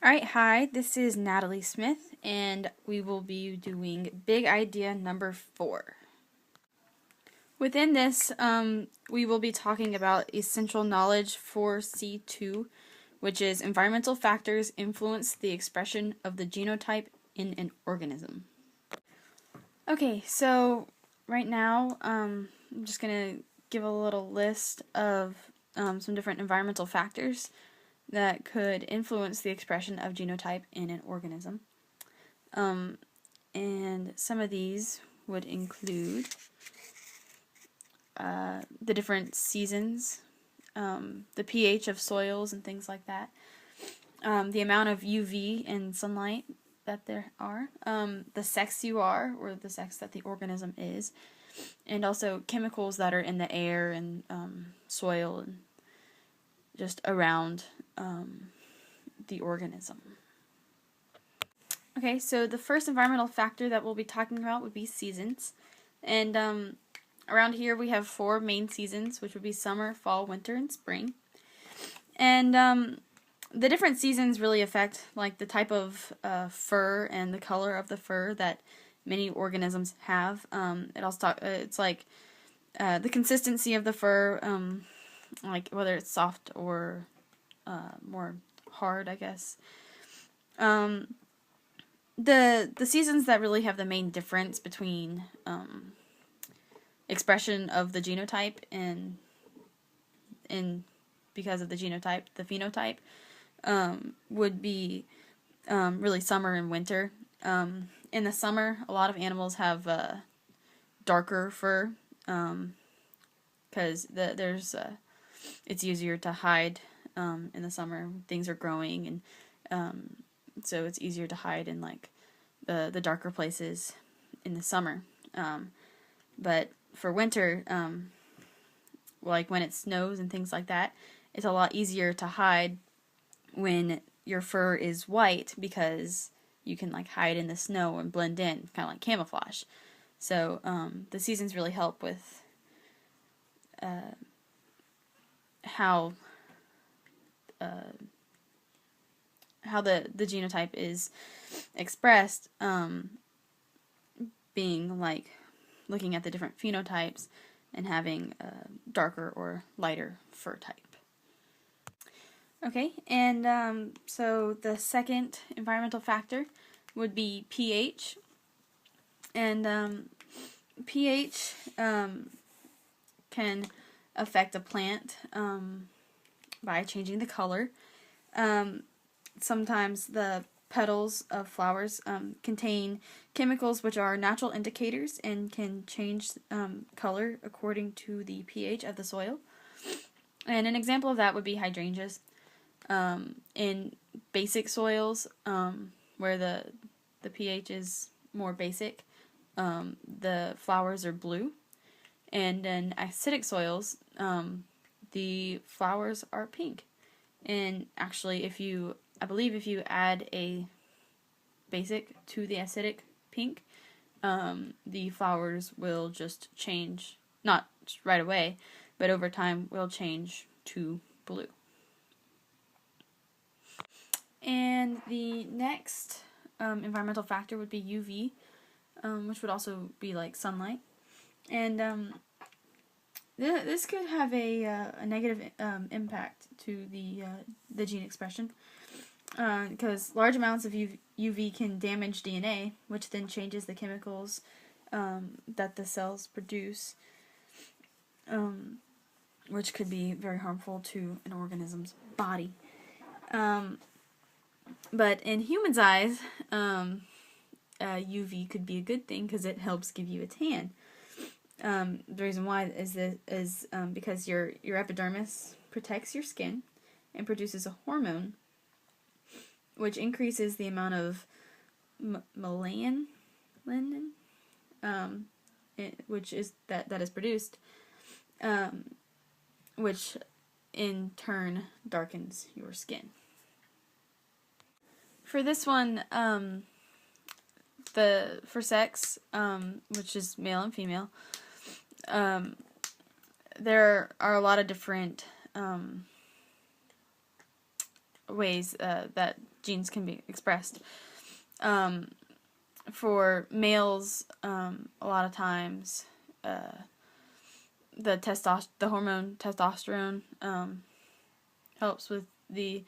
Alright, hi, this is Natalie Smith, and we will be doing big idea number 4. Within this, we will be talking about essential knowledge for C2, which is environmental factors influence the expression of the genotype in an organism. Okay, so right now, I'm just going to give a little list of some different environmental factors that could influence the expression of genotype in an organism. And some of these would include the different seasons, the pH of soils and things like that, the amount of UV and sunlight that there are, the sex you are, or the sex that the organism is, and also chemicals that are in the air and soil and just around the organism. Okay, so the first environmental factor that we'll be talking about would be seasons. And around here we have 4 main seasons, which would be summer, fall, winter, and spring. And the different seasons really affect like the type of fur and the color of the fur that many organisms have. It's like the consistency of the fur, like whether it's soft or more hard, I guess. The seasons that really have the main difference between expression of the genotype and because of the genotype, the phenotype, would be really summer and winter. In the summer, a lot of animals have darker fur because it's easier to hide in the summer. Things are growing, and so it's easier to hide in like the darker places in the summer. But for winter, like when it snows and things like that, it's a lot easier to hide when your fur is white because you can like hide in the snow and blend in, kind of like camouflage. So the seasons really help with how the genotype is expressed, being like looking at the different phenotypes and having a darker or lighter fur type. Okay, and so the second environmental factor would be pH. And pH can affect a plant by changing the color. Sometimes the petals of flowers contain chemicals which are natural indicators and can change color according to the pH of the soil. And an example of that would be hydrangeas. In basic soils, where the pH is more basic, the flowers are blue. And in acidic soils, the flowers are pink. And actually, I believe if you add a basic to the acidic pink, the flowers will just change, not right away, but over time will change to blue. And the next environmental factor would be UV, which would also be like sunlight. And this could have a negative impact to the gene expression, because large amounts of UV can damage DNA, which then changes the chemicals that the cells produce, which could be very harmful to an organism's body. But in humans' eyes, UV could be a good thing because it helps give you a tan. The reason why is because your epidermis protects your skin and produces a hormone which increases the amount of melanin, which is that is produced, which in turn darkens your skin. For this one, for sex, which is male and female, there are a lot of different ways that genes can be expressed. For males, a lot of times, the hormone testosterone helps with the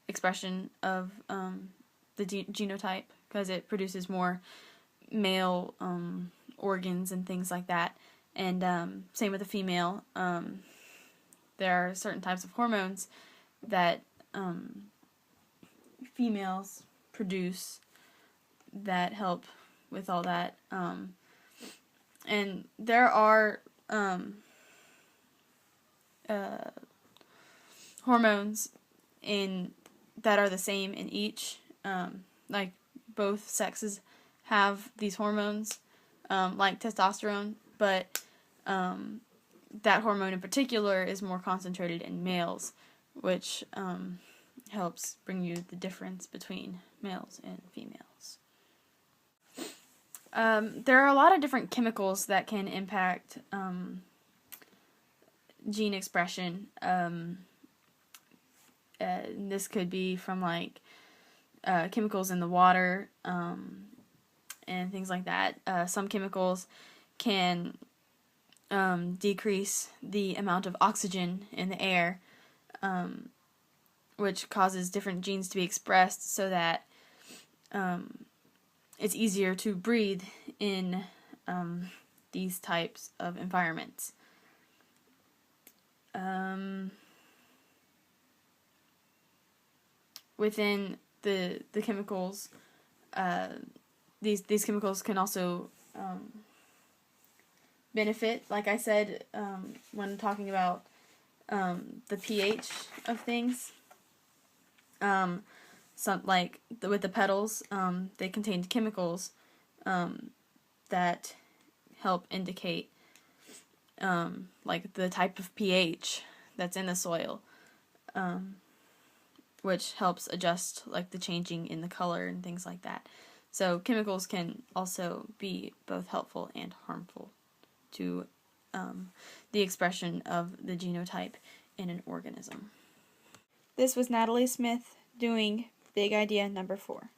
expression of the genotype, because it produces more male organs and things like that. And same with the female. There are certain types of hormones that females produce that help with all that. And there are hormones that are the same in each. Like both sexes have these hormones, like testosterone, but that hormone in particular is more concentrated in males, which helps bring you the difference between males and females. There are a lot of different chemicals that can impact gene expression. This could be from like chemicals in the water and things like that. Some chemicals can decrease the amount of oxygen in the air, which causes different genes to be expressed so that it's easier to breathe in these types of environments. Within the chemicals, these chemicals can also benefit, like I said, when talking about the pH of things. With the petals, they contain chemicals that help indicate like the type of pH that's in the soil, which helps adjust like the changing in the color and things like that. So chemicals can also be both helpful and harmful to the expression of the genotype in an organism. This was Natalie Smith doing Big Idea number 4.